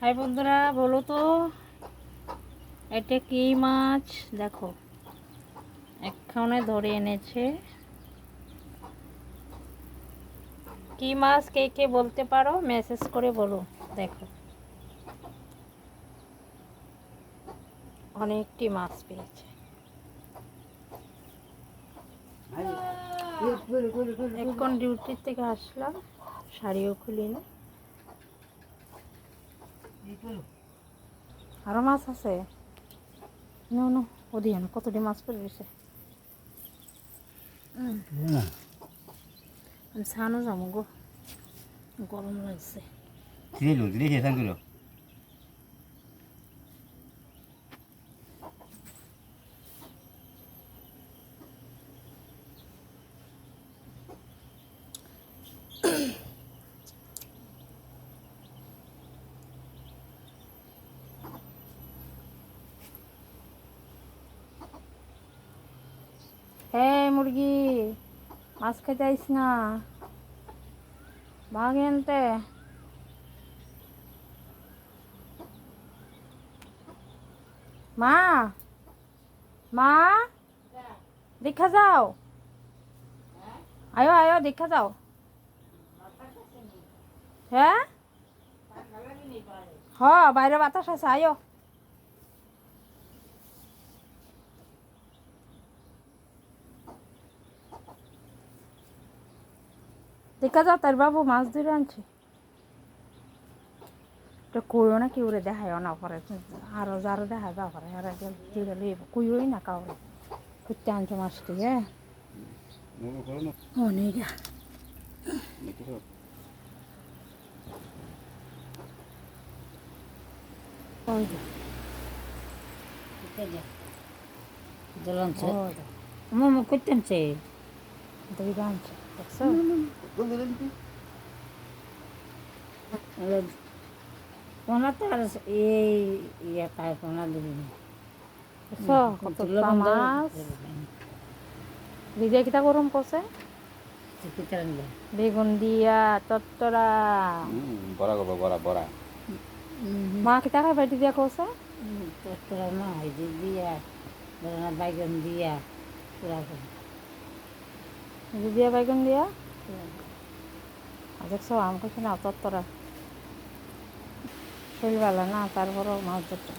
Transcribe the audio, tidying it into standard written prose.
High বন্ধুরা, বলো তো এটা কি মাছ? দেখো এখানে ধরে এনেছে। কি মাছ কে কে বলতে পারো মেসেজ করে বলো। দেখো অনেকটি মাছ পেয়েছে। এখন ডিউটির থেকে আসলাম, শাড়িও খুলিনি। আরো মাছ আছে, নো ওদিকে কতটি মাছ পড়ে রয়েছে। আমি ছানো যাবো গো, গরম লাগছে। হ্যাঁ মুরগি, মাছ খেতে আইস না, ভাগ এনতে। মা মা দেখা যাও, আয়ো আয়ো দেখা যাও। হ্যাঁ হ, বাইরে বাতাস আছে, আয়ো। দেখা যাও, তার বাবু মাছ ধরে আনছে। তো কইও না কেউ রে, দেখায় না পরে, আরো যারো দেখা যাও পরে আর কইওই না কাউরে করতে আনছো মাছটি। হ্যাঁ অনেক মোমো করতে আনছে, ধরে আনছে, দেখছো? পোনা তো আর এই ইয়ে খায়, পোনা দিবি কতটা মাছ। ভিজে কিটা গরম করছে, বেগুন দিয়া চচ্চড়া, মা কিটা খাই বাটি দিয়া করছে চচ্চড়া না, হাইজি দিয়া বাইগন দিয়া পুরা দিয়া বাইগন দিয়া দেখছো। আম করছে না চচ্চড়া, শরীর ভালো না, তারপরও মাছ ধরতে।